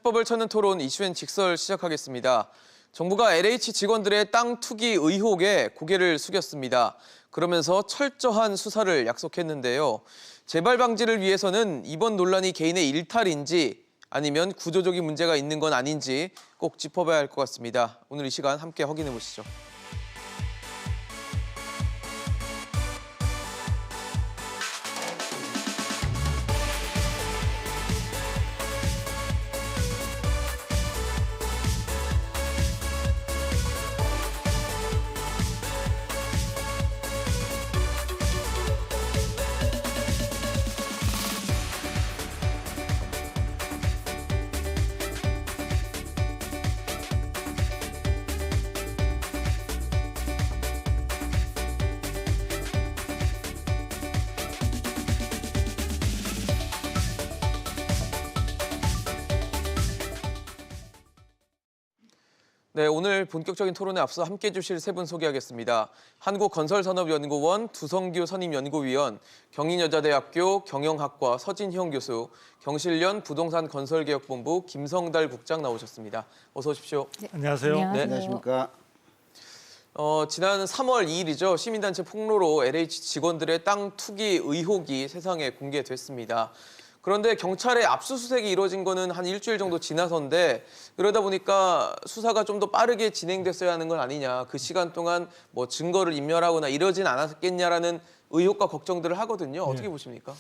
해법을 찾는 토론 이슈엔 직설 시작하겠습니다. 정부가 LH 직원들의 땅 투기 의혹에 고개를 숙였습니다. 그러면서 철저한 수사를 약속했는데요. 재발 방지를 위해서는 이번 논란이 개인의 일탈인지 아니면 구조적인 문제가 있는 건 아닌지 꼭 짚어봐야 할 것 같습니다. 오늘 이 시간 함께 확인해 보시죠. 네, 오늘 본격적인 토론에 앞서 함께해 주실 세 분 소개하겠습니다. 한국건설산업연구원 두성규 선임연구위원, 경인여자대학교 경영학과 서진형 교수, 경실련 부동산건설개혁본부 김성달 국장 나오셨습니다. 어서 오십시오. 네. 안녕하세요. 네. 안녕하십니까. 지난 3월 2일이죠. 시민단체 폭로로 LH 직원들의 땅 투기 의혹이 세상에 공개됐습니다. 그런데 경찰의 압수수색이 이루어진 거는 한 일주일 정도 지나서인데 그러다 보니까 수사가 좀 더 빠르게 진행됐어야 하는 건 아니냐. 그 시간 동안 뭐 증거를 인멸하거나 이러진 않았겠냐라는 의혹과 걱정들을 하거든요. 어떻게 보십니까?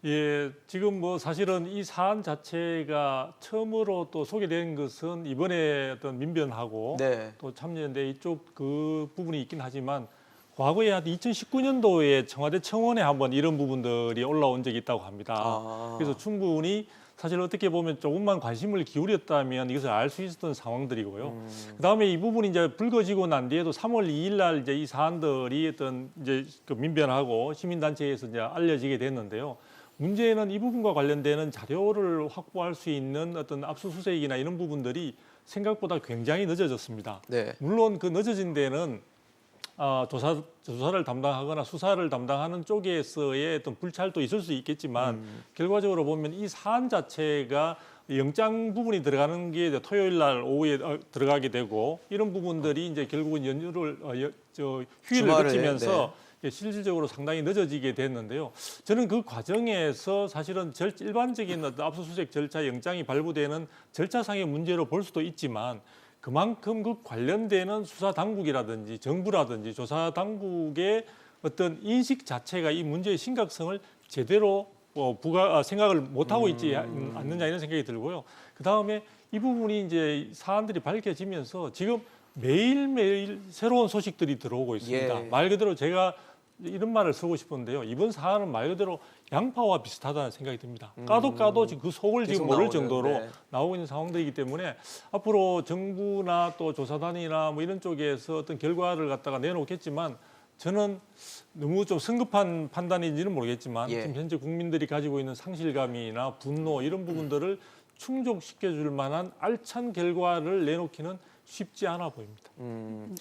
예, 지금 뭐 사실은 이 사안 자체가 처음으로 또 소개된 것은 이번에 어떤 민변하고 네. 또 참여연대 이쪽 그 부분이 있긴 하지만 과거에 한 2019년도에 청와대 청원에 한번 이런 부분들이 올라온 적이 있다고 합니다. 그래서 충분히 사실 어떻게 보면 조금만 관심을 기울였다면 이것을 알 수 있었던 상황들이고요. 그다음에 이 부분이 이제 불거지고 난 뒤에도 3월 2일 날 이제 이 사안들이 어떤 이제 그 민변하고 시민단체에서 이제 알려지게 됐는데요. 문제는 이 부분과 관련되는 자료를 확보할 수 있는 어떤 압수수색이나 이런 부분들이 생각보다 굉장히 늦어졌습니다. 네. 물론 그 늦어진 데는 조사를 담당하거나 수사를 담당하는 쪽에서의 어떤 불찰도 있을 수 있겠지만 결과적으로 보면 이 사안 자체가 영장 부분이 들어가는 게 이제 토요일 날 오후에 들어가게 되고 이런 부분들이 이제 결국은 휴일을 거치면서 실질적으로 상당히 늦어지게 됐는데요. 저는 그 과정에서 사실은 일반적인 압수수색 절차 영장이 발부되는 절차상의 문제로 볼 수도 있지만 그만큼 그 관련되는 수사 당국이라든지 정부라든지 조사 당국의 어떤 인식 자체가 이 문제의 심각성을 제대로 생각을 못 하고 있지 않느냐 이런 생각이 들고요. 그 다음에 이 부분이 이제 사안들이 밝혀지면서 지금 매일매일 새로운 소식들이 들어오고 있습니다. 예. 말 그대로 제가 이런 말을 쓰고 싶은데요. 이번 사안은 말 그대로 양파와 비슷하다는 생각이 듭니다. 까도 지금 그 속을 지금 모를 정도로 네. 나오고 있는 상황들이기 때문에 앞으로 정부나 또 조사단이나 뭐 이런 쪽에서 어떤 결과를 갖다가 내놓겠지만 저는 너무 좀 성급한 판단인지는 모르겠지만 지금 현재 국민들이 가지고 있는 상실감이나 분노 이런 부분들을 충족시켜줄 만한 알찬 결과를 내놓기는 쉽지 않아 보입니다.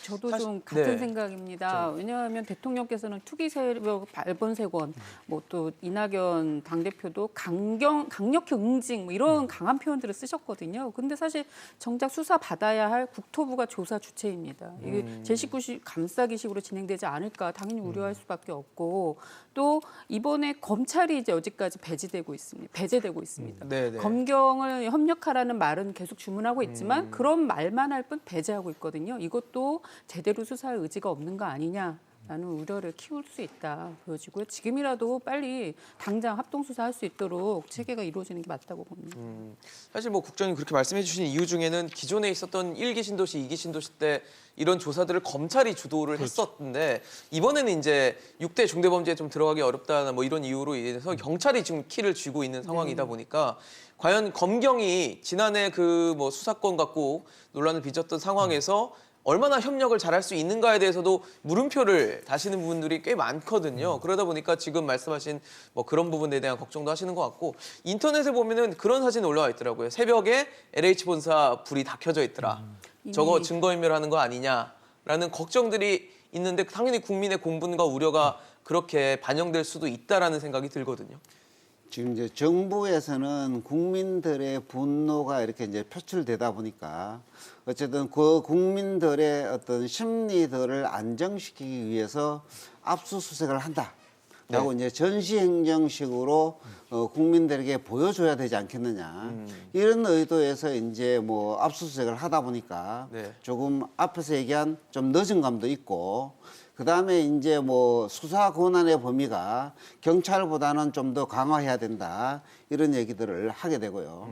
저도 사실, 좀 같은 네. 생각입니다. 왜냐하면 대통령께서는 투기 세력 발본색원, 뭐 또 이낙연 당대표도 강력히 응징 뭐 이런 강한 표현들을 쓰셨거든요. 근데 사실 정작 수사 받아야 할 국토부가 조사 주체입니다. 이게 제19식 감싸기식으로 진행되지 않을까 당연히 우려할 수밖에 없고 또 이번에 검찰이 이제 어제까지 배제되고 있습니다. 네네. 검경을 협력하라는 말은 계속 주문하고 있지만 그런 말만 할 뿐 배제하고 있거든요. 이것도 제대로 수사할 의지가 없는 거 아니냐라는 우려를 키울 수 있다 보여지고요. 지금이라도 빨리 당장 합동수사할 수 있도록 체계가 이루어지는 게 맞다고 봅니다. 사실 뭐 국장님 그렇게 말씀해 주신 이유 중에는 기존에 있었던 1기 신도시, 2기 신도시 때 이런 조사들을 검찰이 주도를 했었는데 이번에는 이제 6대 중대범죄에 좀 들어가기 어렵다나 뭐 이런 이유로 인해서 경찰이 지금 키를 쥐고 있는 상황이다 보니까 과연 검경이 지난해 그 뭐 수사권 갖고 논란을 빚었던 상황에서 얼마나 협력을 잘할 수 있는가에 대해서도 물음표를 다시는 부분들이 꽤 많거든요. 그러다 보니까 지금 말씀하신 뭐 그런 부분에 대한 걱정도 하시는 것 같고 인터넷에 보면은 그런 사진이 올라와 있더라고요. 새벽에 LH 본사 불이 다 켜져 있더라. 저거 증거인멸하는 거 아니냐라는 걱정들이 있는데 당연히 국민의 공분과 우려가 그렇게 반영될 수도 있다라는 생각이 들거든요. 지금 이제 정부에서는 국민들의 분노가 이렇게 이제 표출되다 보니까 어쨌든 그 국민들의 어떤 심리들을 안정시키기 위해서 압수수색을 한다. 라고 이제 전시행정식으로 국민들에게 보여줘야 되지 않겠느냐. 이런 의도에서 이제 뭐 압수수색을 하다 보니까 네. 조금 앞에서 얘기한 좀 늦은 감도 있고 그다음에 이제 뭐 수사 권한의 범위가 경찰보다는 좀 더 강화해야 된다. 이런 얘기들을 하게 되고요.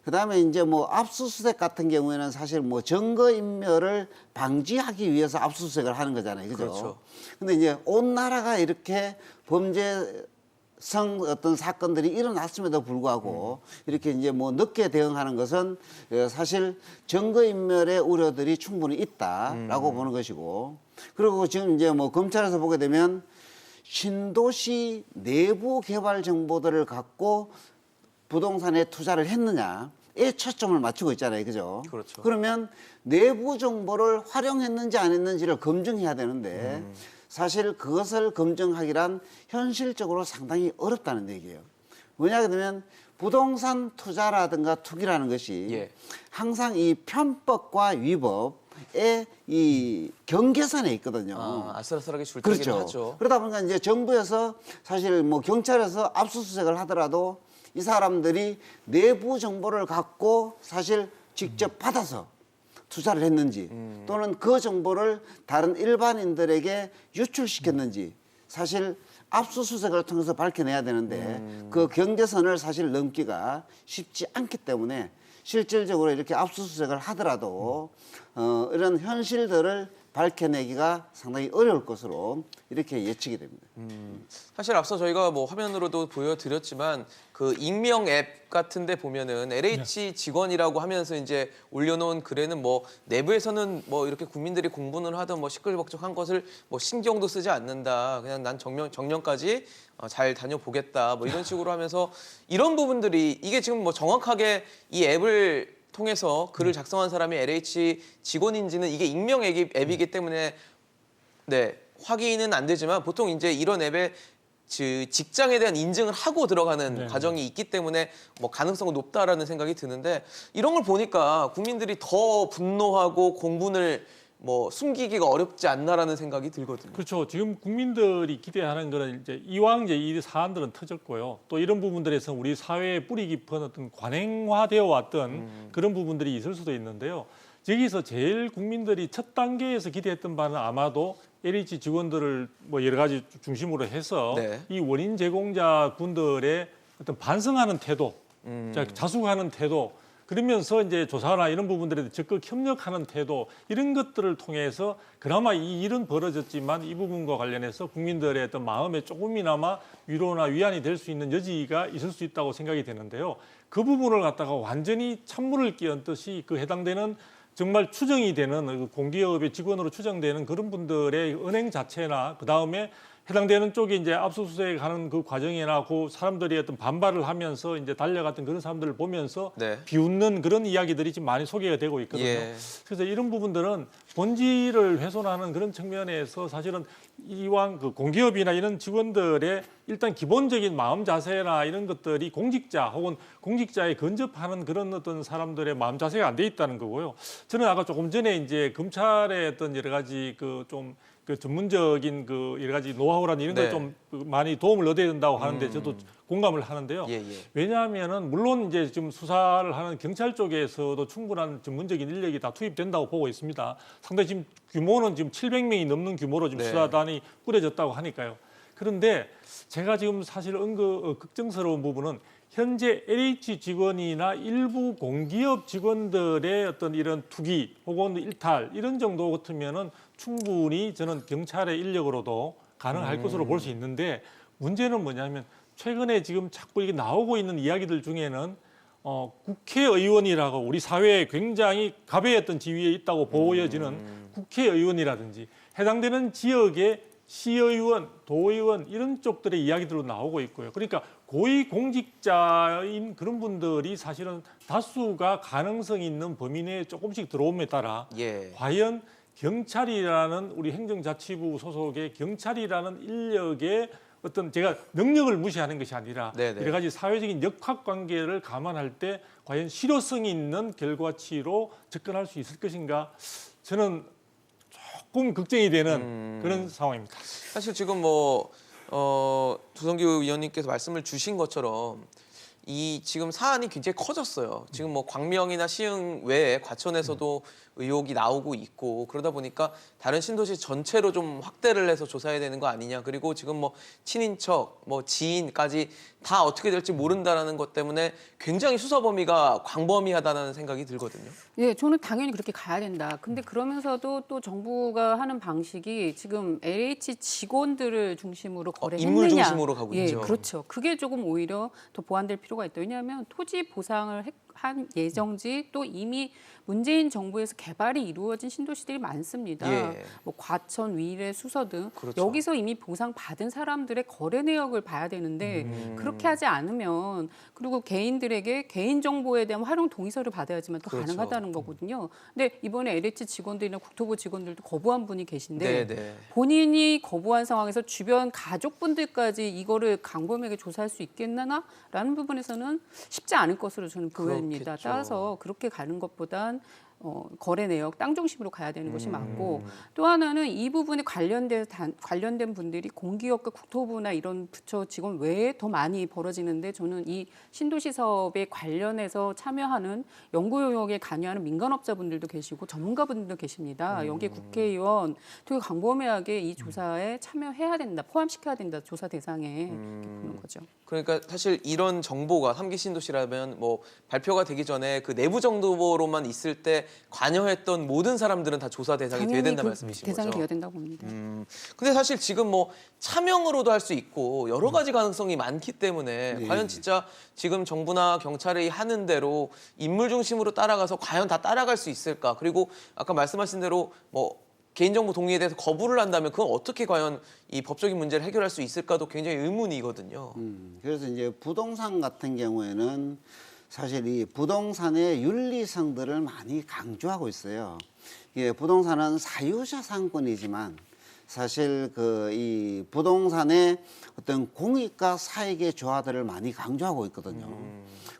그다음에 이제 뭐 압수수색 같은 경우에는 사실 뭐 증거인멸을 방지하기 위해서 압수수색을 하는 거잖아요. 그죠? 그렇죠. 근데 이제 온 나라가 이렇게 범죄성 어떤 사건들이 일어났음에도 불구하고 이렇게 이제 뭐 늦게 대응하는 것은 사실 증거인멸의 우려들이 충분히 있다라고 보는 것이고 그리고 지금 이제 뭐 검찰에서 보게 되면 신도시 내부 개발 정보들을 갖고 부동산에 투자를 했느냐에 초점을 맞추고 있잖아요. 그죠? 그렇죠. 그러면 내부 정보를 활용했는지 안 했는지를 검증해야 되는데 사실 그것을 검증하기란 현실적으로 상당히 어렵다는 얘기예요. 왜냐하게 되면 부동산 투자라든가 투기라는 것이 예. 항상 이 편법과 위법의 이 경계선에 있거든요. 아슬아슬하게 줄타기를 그렇죠. 하죠. 그러다 보니까 이제 정부에서 사실 뭐 경찰에서 압수수색을 하더라도 이 사람들이 내부 정보를 갖고 사실 직접 받아서 투자를 했는지 또는 그 정보를 다른 일반인들에게 유출시켰는지 사실 압수수색을 통해서 밝혀내야 되는데 그 경계선을 사실 넘기가 쉽지 않기 때문에 실질적으로 이렇게 압수수색을 하더라도 이런 현실들을 밝혀내기가 상당히 어려울 것으로 이렇게 예측이 됩니다. 사실 앞서 저희가 뭐 화면으로도 보여드렸지만 그 익명 앱 같은데 보면은 LH 직원이라고 하면서 이제 올려놓은 글에는 뭐 내부에서는 뭐 이렇게 국민들이 공분을 하던 뭐 시끌벅적한 것을 뭐 신경도 쓰지 않는다. 그냥 난 정년까지 잘 다녀보겠다. 뭐 이런 식으로 하면서 이런 부분들이 이게 지금 뭐 정확하게 이 앱을 통해서 글을 작성한 사람이 LH 직원인지는 이게 익명 앱이기 때문에 네 확인은 안 되지만 보통 이제 이런 앱에 직장에 대한 인증을 하고 들어가는 네. 과정이 있기 때문에 뭐 가능성은 높다라는 생각이 드는데 이런 걸 보니까 국민들이 더 분노하고 공분을 뭐 숨기기가 어렵지 않나라는 생각이 들거든요. 그렇죠. 지금 국민들이 기대하는 거는 이제 이왕 이제 이 사안들은 터졌고요. 또 이런 부분들에서 우리 사회에 뿌리 깊은 어떤 관행화되어 왔던 그런 부분들이 있을 수도 있는데요. 여기서 제일 국민들이 첫 단계에서 기대했던 바는 아마도 LH 직원들을 뭐 여러 가지 중심으로 해서 네. 이 원인 제공자 분들의 어떤 반성하는 태도, 자숙하는 태도, 그러면서 이제 조사나 이런 부분들에 적극 협력하는 태도 이런 것들을 통해서 그나마 이 일은 벌어졌지만 이 부분과 관련해서 국민들의 어떤 마음에 조금이나마 위로나 위안이 될 수 있는 여지가 있을 수 있다고 생각이 되는데요. 그 부분을 갖다가 완전히 찬물을 끼얹듯이 그 해당되는 정말 추정이 되는 공기업의 직원으로 추정되는 그런 분들의 은행 자체나 그 다음에 해당되는 쪽에 이제 압수수색하는 그 과정이나 그 사람들이 어떤 반발을 하면서 이제 달려갔던 그런 사람들을 보면서 네. 비웃는 그런 이야기들이 지금 많이 소개가 되고 있거든요. 예. 그래서 이런 부분들은 본질을 훼손하는 그런 측면에서 사실은 이왕 그 공기업이나 이런 직원들의 일단 기본적인 마음 자세나 이런 것들이 공직자 혹은 공직자에 근접하는 그런 어떤 사람들의 마음 자세가 안 돼 있다는 거고요. 저는 아까 조금 전에 이제 검찰의 어떤 여러 가지 그 전문적인 그 여러 가지 노하우라는 이런 네. 걸 좀 많이 도움을 얻어야 된다고 하는데 저도 공감을 하는데요. 예, 예. 왜냐하면은 물론 이제 지금 수사를 하는 경찰 쪽에서도 충분한 전문적인 인력이 다 투입된다고 보고 있습니다. 상당히 지금 규모는 지금 700명이 넘는 규모로 지금 네. 수사단이 꾸려졌다고 하니까요. 그런데 제가 지금 사실 걱정스러운 부분은 현재 LH 직원이나 일부 공기업 직원들의 어떤 이런 투기 혹은 일탈 이런 정도 같으면은 충분히 저는 경찰의 인력으로도 가능할 것으로 볼 수 있는데 문제는 뭐냐면 최근에 지금 자꾸 이게 나오고 있는 이야기들 중에는 국회의원이라고 우리 사회에 굉장히 가배했던 지위에 있다고 보여지는 국회의원이라든지 해당되는 지역의 시의원, 도의원 이런 쪽들의 이야기들로 나오고 있고요. 그러니까 고위공직자인 그런 분들이 사실은 다수가 가능성 있는 범위 내에 조금씩 들어옴에 따라 예. 과연 경찰이라는 우리 행정자치부 소속의 경찰이라는 인력의 어떤 제가 능력을 무시하는 것이 아니라 네네. 여러 가지 사회적인 역학관계를 감안할 때 과연 실효성이 있는 결과치로 접근할 수 있을 것인가 저는 조금 걱정이 되는 그런 상황입니다. 사실 지금 조성규 위원님께서 말씀을 주신 것처럼 이 지금 사안이 굉장히 커졌어요. 지금 광명이나 시흥 외에 과천에서도 의혹이 나오고 있고 그러다 보니까 다른 신도시 전체로 좀 확대를 해서 조사해야 되는 거 아니냐. 그리고 지금 친인척, 지인까지 다 어떻게 될지 모른다라는 것 때문에 굉장히 수사 범위가 광범위하다는 생각이 들거든요. 예, 저는 당연히 그렇게 가야 된다. 근데 그러면서도 또 정부가 하는 방식이 지금 LH 직원들을 중심으로 거래했느냐. 인물 중심으로 가고 예, 있죠. 그렇죠. 그게 조금 오히려 더 보완될 필요가 있다. 왜냐하면 토지 보상을 한 예정지 또 이미 문재인 정부에서 개발이 이루어진 신도시들이 많습니다. 예. 과천, 위례, 수서 등 그렇죠. 여기서 이미 보상 받은 사람들의 거래 내역을 봐야 되는데 그렇게 하지 않으면 그리고 개인들에게 개인 정보에 대한 활용 동의서를 받아야지만 또 그렇죠. 가능하다는 거거든요. 근데 이번에 LH 직원들이나 국토부 직원들도 거부한 분이 계신데 네네. 본인이 거부한 상황에서 주변 가족분들까지 이거를 강범하게 조사할 수 있겠나라는 부분에서는 쉽지 않을 것으로 저는 보여집니다. 그렇겠죠. 따라서 그렇게 가는 것보단 거래 내역 땅 중심으로 가야 되는 것이 맞고 또 하나는 이 부분에 관련된 분들이 공기업과 국토부나 이런 부처 직원 외에 더 많이 벌어지는데 저는 이 신도시 사업에 관련해서 참여하는 연구 용역에 관여하는 민간업자분들도 계시고 전문가분들도 계십니다. 여기에 국회의원 되게 광범위하게 이 조사에 참여해야 된다, 포함시켜야 된다, 조사 대상에 이렇게 보는 거죠. 그러니까 사실 이런 정보가 3기 신도시라면 발표가 되기 전에 그 내부 정보로만 있을 때 관여했던 모든 사람들은 다 조사 대상이 돼야 된다 말씀이신 대상이 거죠? 되어야 된다고 봅니다. 근데 사실 지금 차명으로도 할 수 있고 여러 가지 가능성이 많기 때문에 네. 과연 진짜 지금 정부나 경찰이 하는 대로 인물 중심으로 따라가서 과연 다 따라갈 수 있을까? 그리고 아까 말씀하신 대로 개인정보 동의에 대해서 거부를 한다면 그건 어떻게 과연 이 법적인 문제를 해결할 수 있을까도 굉장히 의문이거든요. 그래서 이제 부동산 같은 경우에는 사실 이 부동산의 윤리성들을 많이 강조하고 있어요. 예, 부동산은 사유자 상권이지만 사실 이 부동산의 어떤 공익과 사익의 조화들을 많이 강조하고 있거든요.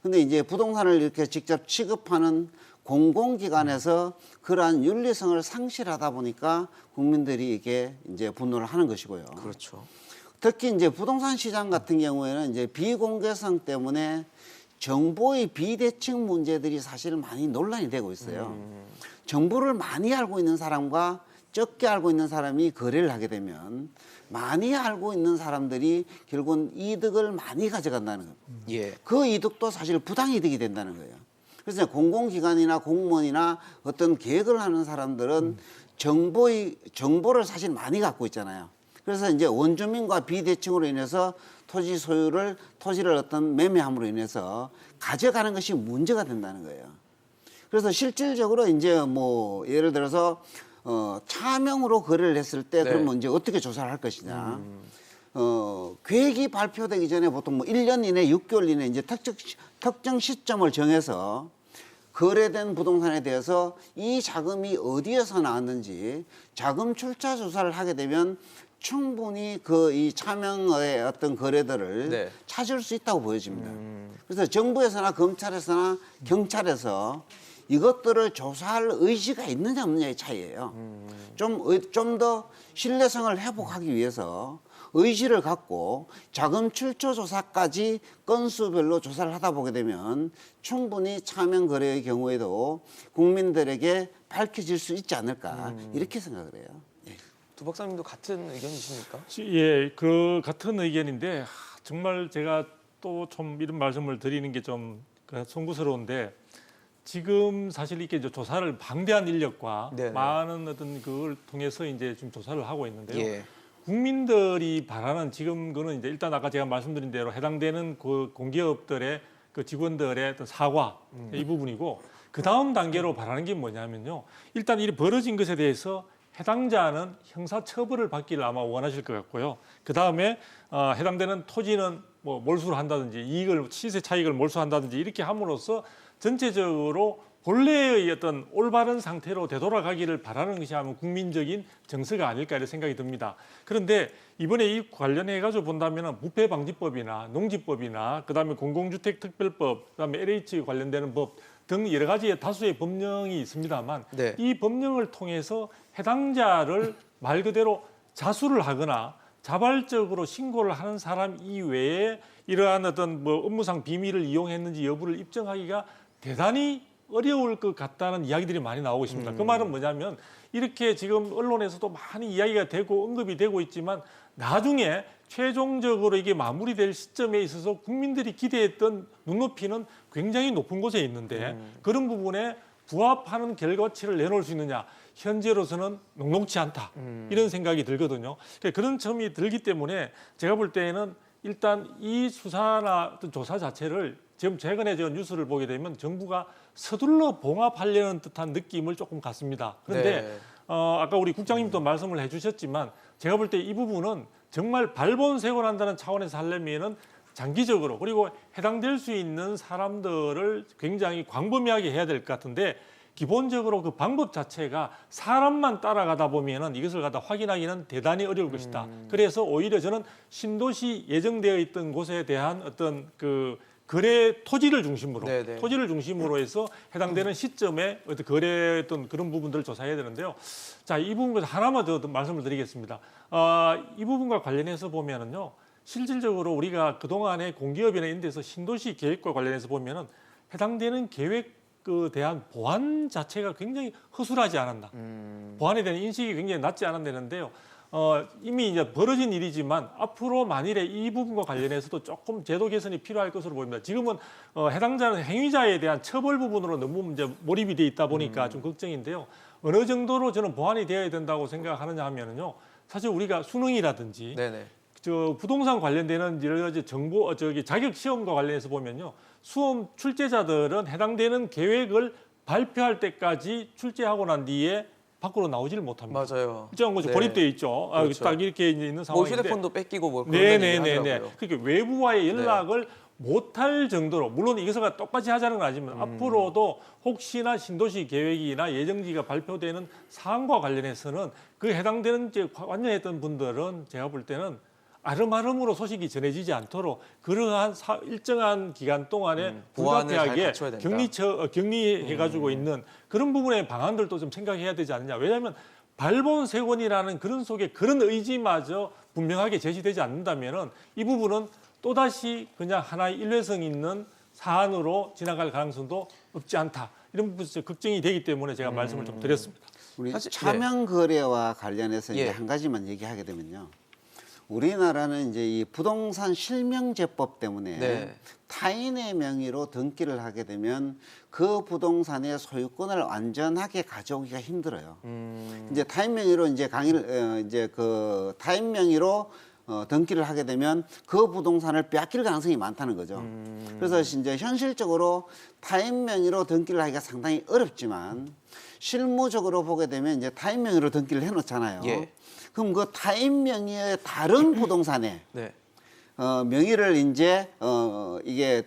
근데 이제 부동산을 이렇게 직접 취급하는 공공기관에서 그러한 윤리성을 상실하다 보니까 국민들이 이게 이제 분노를 하는 것이고요. 그렇죠. 특히 이제 부동산 시장 같은 경우에는 이제 비공개성 때문에 정보의 비대칭 문제들이 사실 많이 논란이 되고 있어요. 정보를 많이 알고 있는 사람과 적게 알고 있는 사람이 거래를 하게 되면 많이 알고 있는 사람들이 결국은 이득을 많이 가져간다는 겁니다. 예. 그 이득도 사실 부당이득이 된다는 거예요. 그래서 공공기관이나 공무원이나 어떤 계획을 하는 사람들은 정보를 사실 많이 갖고 있잖아요. 그래서 이제 원주민과 비대칭으로 인해서 토지를 어떤 매매함으로 인해서 가져가는 것이 문제가 된다는 거예요. 그래서 실질적으로 이제 예를 들어서 차명으로 거래를 했을 때 네. 그러면 이제 어떻게 조사를 할 것이냐. 계획이 발표되기 전에 보통 1년 이내, 6개월 이내 이제 특정 시점을 정해서 거래된 부동산에 대해서 이 자금이 어디에서 나왔는지 자금 출처 조사를 하게 되면 충분히 이 차명의 어떤 거래들을 네. 찾을 수 있다고 보여집니다. 그래서 정부에서나 검찰에서나 경찰에서 이것들을 조사할 의지가 있느냐 없느냐의 차이예요. 좀 더 신뢰성을 회복하기 위해서 의지를 갖고 자금 출처 조사까지 건수별로 조사를 하다 보게 되면 충분히 차명 거래의 경우에도 국민들에게 밝혀질 수 있지 않을까 이렇게 생각을 해요. 예. 두 박사님도 같은 의견이십니까? 예, 그 같은 의견인데 정말 제가 또 좀 이런 말씀을 드리는 게 좀 송구스러운데 지금 사실 이렇게 이제 조사를 방대한 인력과 네네. 많은 어떤 그걸 통해서 이제 지금 조사를 하고 있는데요. 예. 국민들이 바라는 지금 그는 이제 일단 아까 제가 말씀드린 대로 해당되는 그 공기업들의 그 직원들의 어떤 사과 이 부분이고 그 다음 단계로 바라는 게 뭐냐면요. 일단 이 벌어진 것에 대해서 해당자는 형사 처벌을 받기를 아마 원하실 것 같고요. 그 다음에 해당되는 토지는 몰수를 한다든지 시세 차익을 몰수한다든지 이렇게 함으로써 전체적으로 본래의 어떤 올바른 상태로 되돌아가기를 바라는 것이 아마 국민적인 정서가 아닐까 이런 생각이 듭니다. 그런데 이번에 이 관련해 가지고 본다면 부패방지법이나 농지법이나 그다음에 공공주택특별법, 그다음에 LH 관련되는 법 등 여러 가지의 다수의 법령이 있습니다만 네. 이 법령을 통해서 해당자를 말 그대로 자수를 하거나 자발적으로 신고를 하는 사람 이외에 이러한 어떤 뭐 업무상 비밀을 이용했는지 여부를 입증하기가 대단히 어려울 것 같다는 이야기들이 많이 나오고 있습니다. 그 말은 뭐냐면 이렇게 지금 언론에서도 많이 이야기가 되고 언급이 되고 있지만 나중에 최종적으로 이게 마무리될 시점에 있어서 국민들이 기대했던 눈높이는 굉장히 높은 곳에 있는데 그런 부분에 부합하는 결과치를 내놓을 수 있느냐 현재로서는 녹록치 않다 이런 생각이 들거든요. 그런 점이 들기 때문에 제가 볼 때에는 일단 이 수사나 어떤 조사 자체를 지금 최근에 저 뉴스를 보게 되면 정부가 서둘러 봉합하려는 듯한 느낌을 조금 갖습니다. 그런데 네. 아까 우리 국장님도 말씀을 해주셨지만 제가 볼 때 이 부분은 정말 발본색원한다는 차원에서 하려면은 장기적으로 그리고 해당될 수 있는 사람들을 굉장히 광범위하게 해야 될 것 같은데 기본적으로 그 방법 자체가 사람만 따라가다 보면은 이것을 갖다 확인하기는 대단히 어려울 것이다. 그래서 오히려 저는 신도시 예정되어 있던 곳에 대한 어떤 그 거래 토지를 중심으로 네네. 토지를 중심으로 해서 해당되는 시점에 어떤 거래했던 그런 부분들을 조사해야 되는데요. 자, 이 부분 하나만 더 말씀을 드리겠습니다. 이 부분과 관련해서 보면은요. 실질적으로 우리가 그동안에 공기업이나 이런 데서 신도시 계획과 관련해서 보면은 해당되는 계획 그 대한 보안 자체가 굉장히 허술하지 않았나. 보안에 대한 인식이 굉장히 낮지 않았는데요. 이미 이제 벌어진 일이지만 앞으로 만일에 이 부분과 관련해서도 조금 제도 개선이 필요할 것으로 보입니다. 지금은 해당자는 행위자에 대한 처벌 부분으로 너무 이제 몰입이 돼 있다 보니까 좀 걱정인데요. 어느 정도로 저는 보완이 되어야 된다고 생각하느냐 하면은요. 사실 우리가 수능이라든지 네네. 저 부동산 관련되는 여러 가지 정보 자격 시험과 관련해서 보면요. 수험 출제자들은 해당되는 계획을 발표할 때까지 출제하고 난 뒤에 밖으로 나오지를 못합니다. 맞아요. 일정한 곳이 네. 고립되어 있죠. 그렇죠. 딱 이렇게 있는 뭐 상황인데. 휴대폰도 뺏기고 뭐 그런 얘기 하더라고요. 그러니까 외부와의 연락을 못할 정도로 물론 이것과 똑같이 하자는 건 아니지만 앞으로도 혹시나 신도시 계획이나 예정지가 발표되는 사항과 관련해서는 그 해당되는 이제 관여했던 분들은 제가 볼 때는 아름아름으로 소식이 전해지지 않도록 그러한 일정한 기간 동안에 보안을 잘 불가피하게 갖춰야 된다. 격리해가지고 있는 그런 부분의 방안들도 좀 생각해야 되지 않느냐. 왜냐하면 발본색원이라는 그런 속에 그런 의지마저 분명하게 제시되지 않는다면은 이 부분은 또다시 그냥 하나의 일회성 있는 사안으로 지나갈 가능성도 없지 않다. 이런 부분 걱정이 되기 때문에 제가 말씀을 좀 드렸습니다. 우리 사실- 차명 거래와 관련해서 예. 이제 한 가지만 얘기하게 되면요. 우리나라는 이제 이 부동산 실명제법 때문에 네. 타인의 명의로 등기를 하게 되면 그 부동산의 소유권을 완전하게 가져오기가 힘들어요. 이제 타인 명의로 이제 타인 명의로 등기를 하게 되면 그 부동산을 빼앗길 가능성이 많다는 거죠. 그래서 이제 현실적으로 타인 명의로 등기를 하기가 상당히 어렵지만 실무적으로 보게 되면 이제 타인 명의로 등기를 해놓잖아요. 예. 그럼 그 타인 명의의 다른 부동산에 네. 명의를 이제 이게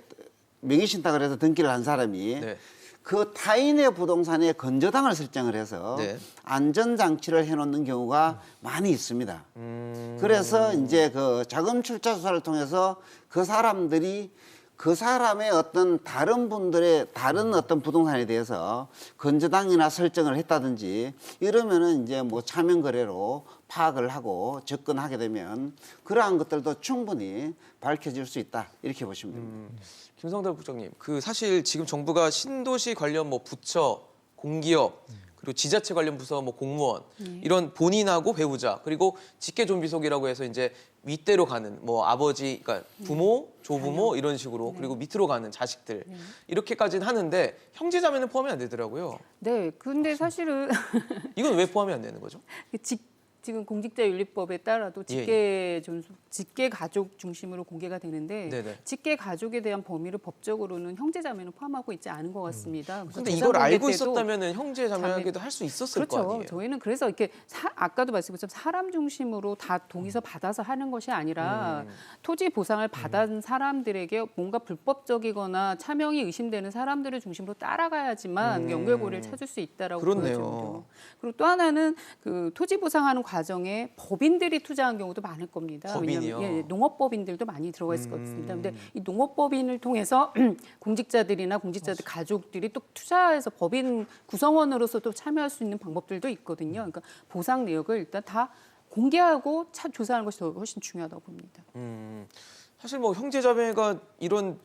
명의 신탁을 해서 등기를 한 사람이 네. 그 타인의 부동산에 건저당을 설정을 해서 네. 안전장치를 해놓는 경우가 많이 있습니다. 그래서 이제 그 자금 출자 수사를 통해서 그 사람들이 그 사람의 어떤 다른 분들의 다른 어떤 부동산에 대해서 건저당이나 설정을 했다든지 이러면은 이제 뭐 차명 거래로 파악을 하고 접근하게 되면 그러한 것들도 충분히 밝혀질 수 있다 이렇게 보시면 됩니다. 김성달 국장님, 그 사실 지금 정부가 신도시 관련 뭐 부처, 공기업 그리고 지자체 관련 부서 뭐 공무원 이런 본인하고 배우자 그리고 직계 좀비속이라고 해서 이제 윗대로 가는 뭐 아버지, 그러니까 부모, 조부모 이런 식으로 그리고 밑으로 가는 자식들 이렇게까지는 하는데 형제자매는 포함이 안 되더라고요. 네, 근데 사실은 이건 왜 포함이 안 되는 거죠? 지금 공직자윤리법에 따라도 직계 가족 중심으로 공개가 되는데 네네. 직계 가족에 대한 범위를 법적으로는 형제자매는 포함하고 있지 않은 것 같습니다. 그래서 근데 재산 이걸 공개 알고 때도 있었다면 형제 자매에게도 할 수 있었을 거 그렇죠. 아니에요. 저희는 그래서 이렇게 아까도 말씀드렸지만 사람 중심으로 다 동의서 받아서 하는 것이 아니라 토지 보상을 받은 사람들에게 뭔가 불법적이거나 차명이 의심되는 사람들을 중심으로 따라가야지만 연결고리를 찾을 수 있다라고 그렇네요. 보여지거든요. 그리고 또 하나는 그 토지 보상하는 과정에 법인들이 투자한 경우도 많을 겁니다. 법인이요? 왜냐하면 농업법인들도 많이 들어가 있을 것 같습니다. 근데 이 농업법인을 통해서 공직자들이나 공직자들 가족들이 또 투자해서 법인 구성원으로서 또 참여할 수 있는 방법들도 있거든요. 그러니까 보상 내역을 일단 다 공개하고 조사하는 것이 더 훨씬 중요하다고 봅니다. 사실 뭐 형제 자매가 이런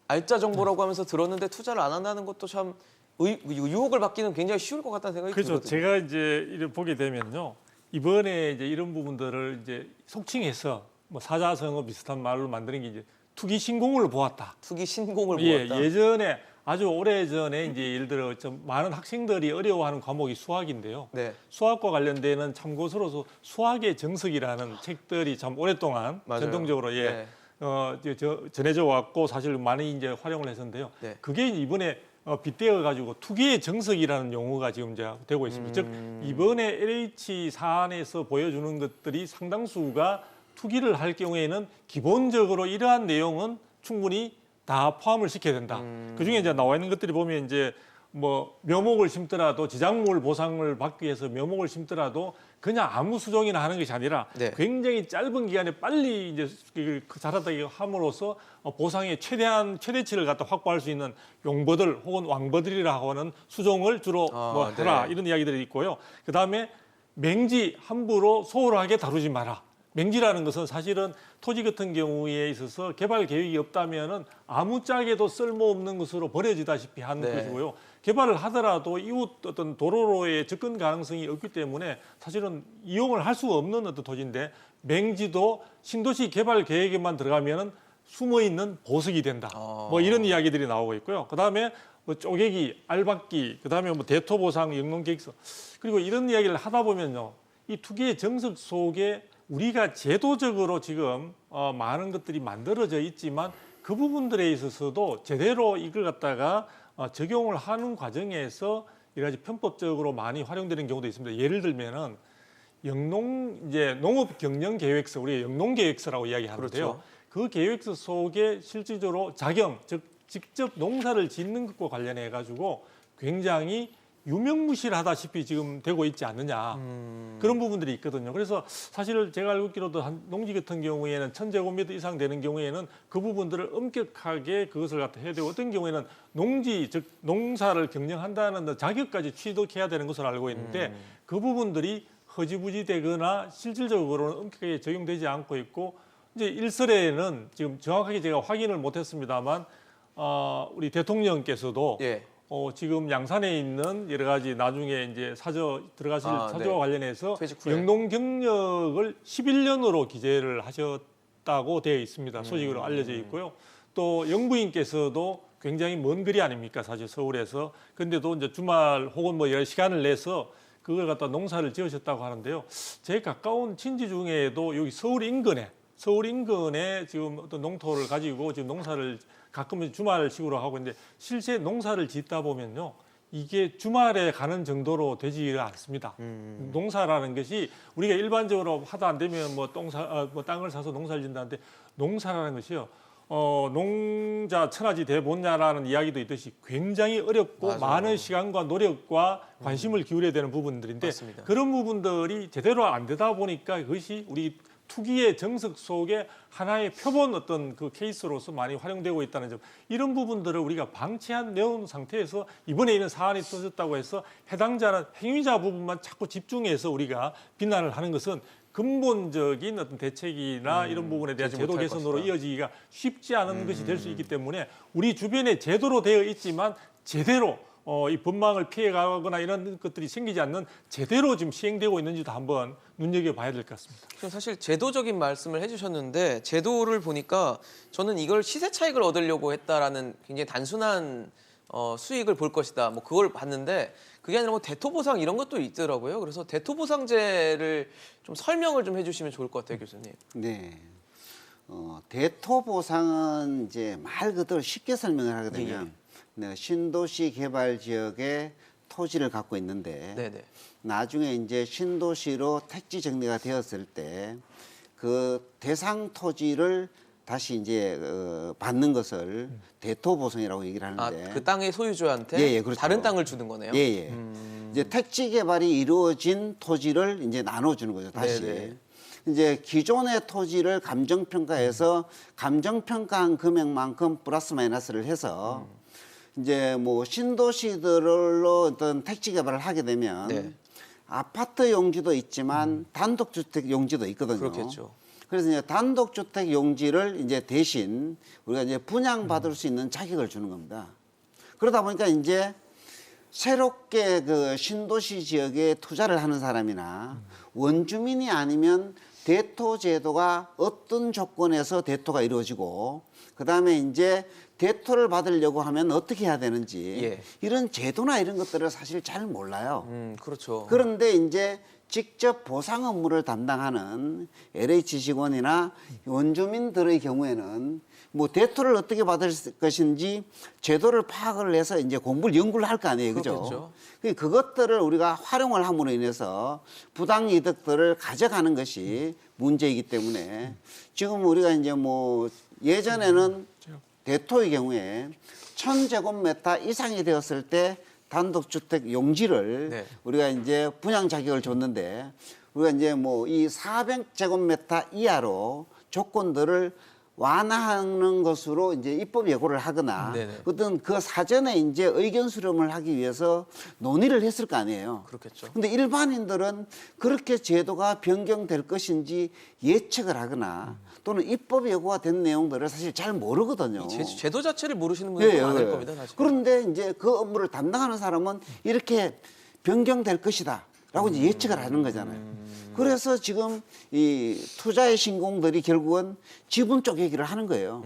알짜 정보라고 하면서 들었는데 투자를 안 한다는 것도 참 유혹을 받기는 굉장히 쉬울 것 같다는 생각이 그렇죠. 들거든요. 제가 이제 이를 보게 되면요. 이번에 이제 이런 부분들을 이제 속칭해서 뭐 사자성어 비슷한 말로 만드는 게 이제 투기 신공을 보았다. 투기 신공을 예, 보았다. 예전에 아주 오래 전에 이제 예를 들어 좀 많은 학생들이 어려워하는 과목이 수학인데요. 네. 수학과 관련되는 참고서로서 수학의 정석이라는 책들이 참 오랫동안 맞아요. 전통적으로 네. 전해져 왔고 사실 많이 이제 활용을 했었는데요. 네. 그게 이번에 빗대어 가지고 투기의 정석이라는 용어가 지금 이제 되고 있습니다. 즉 이번에 LH 사안에서 보여주는 것들이 상당수가 투기를 할 경우에는 기본적으로 이러한 내용은 충분히 다 포함을 시켜야 된다. 그 중에 이제 나와 있는 것들이 보면 이제 뭐 묘목을 심더라도 지작물 보상을 받기 위해서 묘목을 심더라도 그냥 아무 수종이나 하는 것이 아니라 네. 굉장히 짧은 기간에 빨리 이제 자라다 함으로써 보상의 최대치를 갖다 확보할 수 있는 용버들 혹은 왕버들이라고 하는 수종을 주로 뭐 네. 해라 이런 이야기들이 있고요. 그 다음에 맹지 함부로 소홀하게 다루지 마라. 맹지라는 것은 사실은 토지 같은 경우에 있어서 개발 계획이 없다면은 아무짝에도 쓸모없는 것으로 버려지다시피 하는 네. 것이고요. 개발을 하더라도 이웃 어떤 도로로의 접근 가능성이 없기 때문에 사실은 이용을 할 수가 없는 어떤 토지인데 맹지도 신도시 개발 계획에만 들어가면은 숨어 있는 보석이 된다. 뭐 이런 이야기들이 나오고 있고요. 그다음에 뭐 쪼개기, 알박기, 그다음에 뭐 대토보상, 영농계획서 그리고 이런 이야기를 하다 보면요. 이 투기의 정석 속에 우리가 제도적으로 지금 많은 것들이 만들어져 있지만 그 부분들에 있어서도 제대로 이걸 갖다가 적용을 하는 과정에서 여러 가지 편법적으로 많이 활용되는 경우도 있습니다. 예를 들면은 농업 경영 계획서, 우리가 영농 계획서라고 이야기하는데요. 그렇죠. 그 계획서 속에 실질적으로 작용, 즉 직접 농사를 짓는 것과 관련해 가지고 굉장히 유명무실하다시피 지금 되고 있지 않느냐 그런 부분들이 있거든요. 그래서 사실 제가 알고 있기로도 한 농지 같은 경우에는 1000제곱미터 이상 되는 경우에는 그 부분들을 엄격하게 그것을 갖다 해야 되고 어떤 경우에는 농지 즉 농사를 경영한다는 자격까지 취득해야 되는 것을 알고 있는데 그 부분들이 허지부지 되거나 실질적으로는 엄격하게 적용되지 않고 있고 이제 일설에는 지금 정확하게 제가 확인을 못했습니다만 우리 대통령께서도 예. 지금 양산에 있는 여러 가지 나중에 이제 들어가실 사저와 네. 관련해서 퇴직 후에. 영농 경력을 11년으로 기재를 하셨다고 되어 있습니다. 소식으로 알려져 있고요. 또 영부인께서도 굉장히 먼 거리 아닙니까? 사실 서울에서. 근데도 이제 주말 혹은 뭐 여러 시간을 내서 그걸 갖다 농사를 지으셨다고 하는데요. 제 가까운 친지 중에도 여기 서울 인근에 지금 어떤 농토를 가지고 지금 농사를 가끔은 주말식으로 하고 있는데 실제 농사를 짓다 보면요. 이게 주말에 가는 정도로 되지가 않습니다. 농사라는 것이 우리가 일반적으로 하다 안 되면 뭐 땅을 사서 농사를 짓는다는데 농사라는 것이요. 농자 천하지 대본냐라는 이야기도 있듯이 굉장히 어렵고 맞아요. 많은 시간과 노력과 관심을 기울여야 되는 부분들인데 맞습니다. 그런 부분들이 제대로 안 되다 보니까 그것이 우리 투기의 정석 속에 하나의 표본 어떤 그 케이스로서 많이 활용되고 있다는 점 이런 부분들을 우리가 방치한 내온 상태에서 이번에 이런 사안이 터졌다고 해서 해당자나 행위자 부분만 자꾸 집중해서 우리가 비난을 하는 것은 근본적인 어떤 대책이나 이런 부분에 대한 되지 제도 못할 개선으로 것이다. 이어지기가 쉽지 않은 것이 될 수 있기 때문에 우리 주변에 제도로 되어 있지만 제대로 이 법망을 피해가거나 이런 것들이 생기지 않는 제대로 지금 시행되고 있는지도 한번 눈여겨봐야 될 것 같습니다. 그럼 사실 제도적인 말씀을 해주셨는데 제도를 보니까 저는 이걸 시세 차익을 얻으려고 했다라는 굉장히 단순한 수익을 볼 것이다. 뭐 그걸 봤는데 그게 아니라 뭐 대토보상 이런 것도 있더라고요. 그래서 대토보상제를 좀 설명을 좀 해주시면 좋을 것 같아요, 교수님. 네. 대토보상은 이제 말 그대로 쉽게 설명을 하게 되면 네, 신도시 개발 지역에 토지를 갖고 있는데 네네. 나중에 이제 신도시로 택지 정리가 되었을 때 그 대상 토지를 다시 이제 받는 것을 대토보상이라고 얘기를 하는데 그 땅의 소유주한테 예, 예, 그렇죠. 다른 땅을 주는 거네요. 예, 예. 이제 택지 개발이 이루어진 토지를 이제 나눠주는 거죠, 다시. 네네. 이제 기존의 토지를 감정평가해서 감정평가한 금액만큼 플러스 마이너스를 해서 이제 뭐 신도시들로 어떤 택지 개발을 하게 되면 네. 아파트 용지도 있지만 단독주택 용지도 있거든요. 그렇겠죠. 그래서 이제 단독주택 용지를 이제 대신 우리가 이제 분양받을 수 있는 자격을 주는 겁니다. 그러다 보니까 이제 새롭게 그 신도시 지역에 투자를 하는 사람이나 원주민이 아니면 대토 제도가 어떤 조건에서 대토가 이루어지고 그다음에 이제 대토를 받으려고 하면 어떻게 해야 되는지 예. 이런 제도나 이런 것들을 사실 잘 몰라요. 그렇죠. 그런데 이제 직접 보상 업무를 담당하는 LH 직원이나 원주민들의 경우에는 뭐 대토를 어떻게 받을 것인지 제도를 파악을 해서 이제 공부를 연구를 할 거 아니에요, 그죠? 그렇겠죠. 그것들을 우리가 활용을 함으로 인해서 부당 이득들을 가져가는 것이 문제이기 때문에 지금 우리가 이제 뭐 예전에는 대토의 경우에 1000제곱미터 이상이 되었을 때 단독주택 용지를 네. 우리가 이제 분양 자격을 줬는데 우리가 이제 뭐 이 400제곱미터 이하로 조건들을 완화하는 것으로 이제 입법 예고를 하거나 네네. 어떤 그 사전에 이제 의견 수렴을 하기 위해서 논의를 했을 거 아니에요. 그렇겠죠. 근데 일반인들은 그렇게 제도가 변경될 것인지 예측을 하거나 또는 입법 예고가 된 내용들을 사실 잘 모르거든요. 제도 자체를 모르시는 분들도 많을 겁니다, 사실. 그런데 이제 그 업무를 담당하는 사람은 이렇게 변경될 것이다라고 이제 예측을 하는 거잖아요. 그래서 지금 이 투자의 신공들이 결국은 지분 쪽 얘기를 하는 거예요.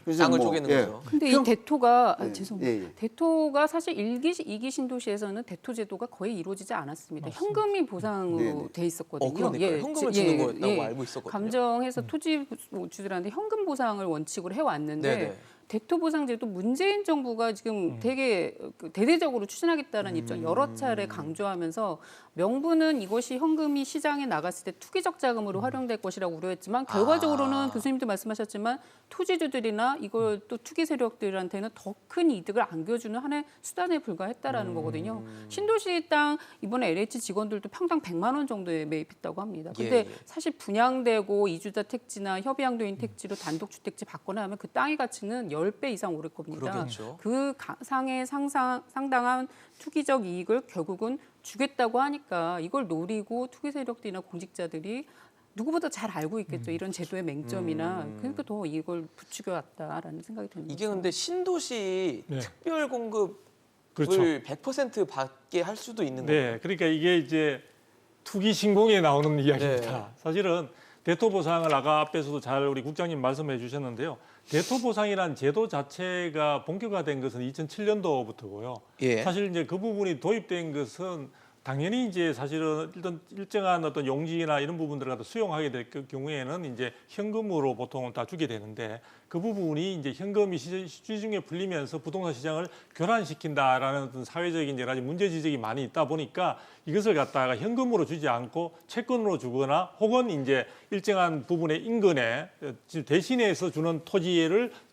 그래서 땅을 뭐, 쪼개는 예. 거죠. 근데 이 그럼- 대토가 예, 죄송합니다. 예, 예. 대토가 사실 1기, 2기 신도시에서는 대토 제도가 거의 이루어지지 않았습니다. 현금이 보상으로 네네. 돼 있었거든요. 그러니까요. 현금을 주는 거였다고 알고 있었거든요. 감정해서 토지주들한테 현금 보상을 원칙으로 해왔는데 네네. 대토 보상제도 문재인 정부가 지금 되게 대대적으로 추진하겠다는 입장 여러 차례 강조하면서 명분은 이것이 현금이 시장에 나갔을 때 투기적 자금으로 활용될 것이라고 우려했지만 결과적으로는 교수님도 말씀하셨지만 토지주들이나 이걸 또 투기 세력들한테는 더 큰 이득을 안겨주는 하나의 수단에 불과했다라는 거거든요. 신도시 땅 이번에 LH 직원들도 평당 100만 원 정도에 매입했다고 합니다. 근데 예. 사실 분양되고 이주자 택지나 협의양도인 택지로 단독주택지 받거나 하면 그 땅의 가치는 10배 이상 오를 겁니다. 그러겠죠. 그 상의 상당한 투기적 이익을 결국은 주겠다고 하니까 이걸 노리고 투기 세력들이나 공직자들이 누구보다 잘 알고 있겠죠. 이런 제도의 맹점이나 그러니까 더 이걸 부추겨 왔다라는 생각이 듭니다. 이게 근데 신도시 네. 특별 공급을 그렇죠. 100% 받게 할 수도 있는 거예요. 네, 그러니까 이게 이제 투기 신공에 나오는 이야기입니다. 네. 사실은 대토 보상을 아까 앞에서도 잘 우리 국장님 말씀해 주셨는데요. 대토 보상이란 제도 자체가 본격화된 것은 2007년도부터고요. 예. 사실 이제 그 부분이 도입된 것은 당연히 이제 사실은 일정한 어떤 용지나 이런 부분들을 갖다 수용하게 될 경우에는 이제 현금으로 보통 다 주게 되는데 그 부분이 이제 현금이 시중에 풀리면서 부동산 시장을 교란시킨다라는 어떤 사회적인 여러 가지 문제 지적이 많이 있다 보니까 이것을 갖다가 현금으로 주지 않고 채권으로 주거나 혹은 이제 일정한 부분의 인근에 대신해서 주는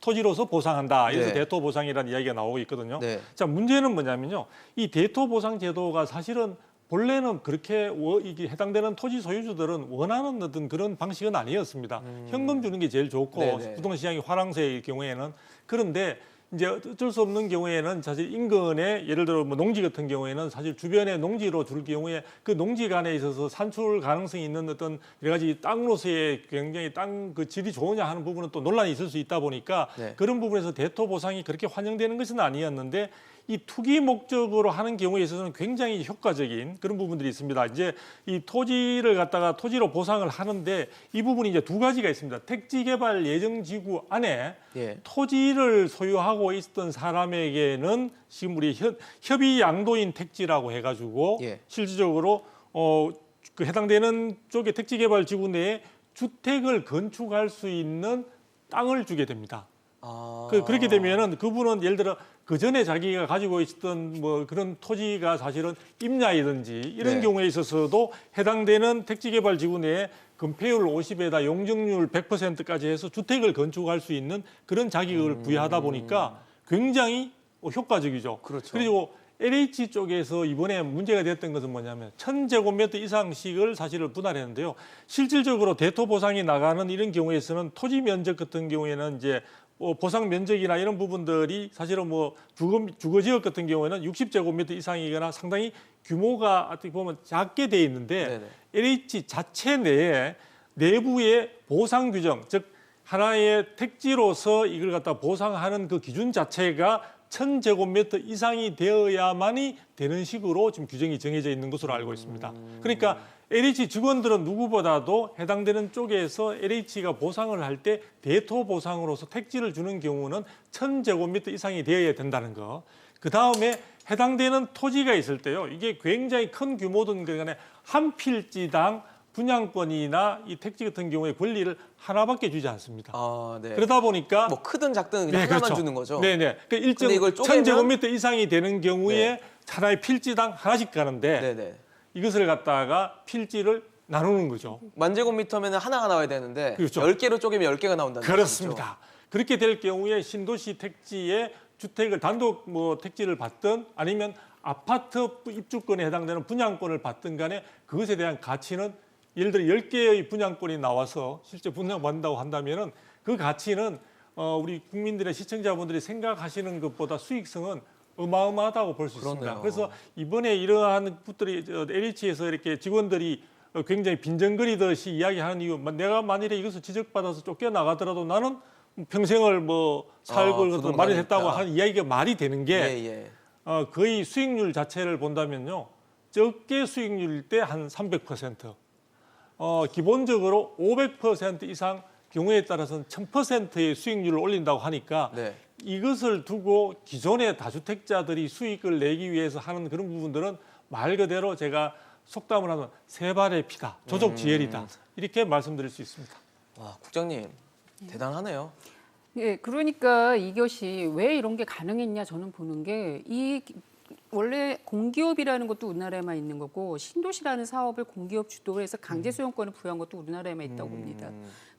토지로서 보상한다. 이래서 네. 대토 보상이라는 이야기가 나오고 있거든요. 네. 자, 문제는 뭐냐면요. 이 대토 보상 제도가 사실은 본래는 그렇게 이게 해당되는 토지 소유주들은 원하는 어떤 그런 방식은 아니었습니다. 현금 주는 게 제일 좋고 네네. 부동산 시장이 화랑세일 경우에는 그런데 이제 어쩔 수 없는 경우에는 사실 인근에 예를 들어 뭐 농지 같은 경우에는 사실 주변에 농지로 줄 경우에 그 농지 간에 있어서 산출 가능성이 있는 어떤 여러 가지 땅으로서의 굉장히 땅 그 질이 좋으냐 하는 부분은 또 논란이 있을 수 있다 보니까 네. 그런 부분에서 대토 보상이 그렇게 환영되는 것은 아니었는데 이 투기 목적으로 하는 경우에 있어서는 굉장히 효과적인 그런 부분들이 있습니다. 이제 이 토지를 갖다가 토지로 보상을 하는데 이 부분이 이제 두 가지가 있습니다. 택지개발 예정지구 안에 예. 토지를 소유하고 있던 사람에게는 지금 우리 협의 양도인 택지라고 해가지고 예. 실질적으로 그 해당되는 쪽의 택지개발 지구 내에 주택을 건축할 수 있는 땅을 주게 됩니다. 아. 그렇게 되면은 그분은 예를 들어 그 전에 자기가 가지고 있었던 뭐 그런 토지가 사실은 임야이든지 이런 네. 경우에 있어서도 해당되는 택지개발 지구 내에 건폐율 50에다 용적률 100%까지 해서 주택을 건축할 수 있는 그런 자격을 부여하다 보니까 굉장히 효과적이죠. 그렇죠. 그리고 LH 쪽에서 이번에 문제가 됐던 것은 뭐냐면 1000제곱미터 이상씩을 사실을 분할했는데요. 실질적으로 대토 보상이 나가는 이런 경우에서는 토지 면적 같은 경우에는 이제 보상 면적이나 이런 부분들이 사실은 뭐 주거 지역 같은 경우에는 60제곱미터 이상이거나 상당히 규모가 어떻게 보면 작게 돼 있는데 네네. LH 자체 내에 내부의 보상 규정, 즉 하나의 택지로서 이걸 갖다 보상하는 그 기준 자체가 1000제곱미터 이상이 되어야만이 되는 식으로 지금 규정이 정해져 있는 것으로 알고 있습니다. 그러니까 LH 직원들은 누구보다도 해당되는 쪽에서 LH가 보상을 할 때 대토 보상으로서 택지를 주는 경우는 1000제곱미터 이상이 되어야 된다는 거. 그 다음에 해당되는 토지가 있을 때요. 이게 굉장히 큰 규모든 간에 한 필지당 분양권이나 이 택지 같은 경우에 권리를 하나밖에 주지 않습니다. 아, 네. 그러다 보니까 뭐 크든 작든 그냥 하나만 그렇죠. 주는 거죠. 네네. 그 일정 근데 이걸 쪼개면- 1000제곱미터 이상이 되는 경우에 네. 하나의 필지당 하나씩 가는데 네네. 이것을 갖다가 필지를 나누는 거죠. 만제곱미터면 하나가 나와야 되는데 그렇죠. 10개로 쪼개면 10개가 나온다는 그렇습니다. 그렇게 될 경우에 신도시 택지에 주택을 단독 뭐 택지를 받든 아니면 아파트 입주권에 해당되는 분양권을 받든 간에 그것에 대한 가치는 예를 들어 10개의 분양권이 나와서 실제 분양받는다고 한다면은 그 가치는 우리 국민들의 시청자분들이 생각하시는 것보다 수익성은 어마어마하다고 볼 수 있습니다. 그러네요. 그래서 이번에 이러한 것들이 LH에서 이렇게 직원들이 굉장히 빈정거리듯이 이야기하는 이유, 내가 만일에 이것을 지적받아서 쫓겨나가더라도 나는 평생을 뭐 살고 부동산이 마련했다고 있다. 하는 이야기가 말이 되는 게 예, 예. 거의 수익률 자체를 본다면요. 적게 수익률일 때 한 300%, 기본적으로 500% 이상 경우에 따라서는 1000%의 수익률을 올린다고 하니까 네. 이것을 두고 기존의 다주택자들이 수익을 내기 위해서 하는 그런 부분들은 말 그대로 제가 속담을 하면 세 발의 피다, 조족지혈이다 이렇게 말씀드릴 수 있습니다. 와, 국장님 대단하네요. 예, 그러니까 이것이 왜 이런 게 가능했냐 저는 보는 게 이 원래 공기업이라는 것도 우리나라에만 있는 거고 신도시라는 사업을 공기업 주도로 해서 강제 소유권을 부여한 것도 우리나라에만 있다고 봅니다.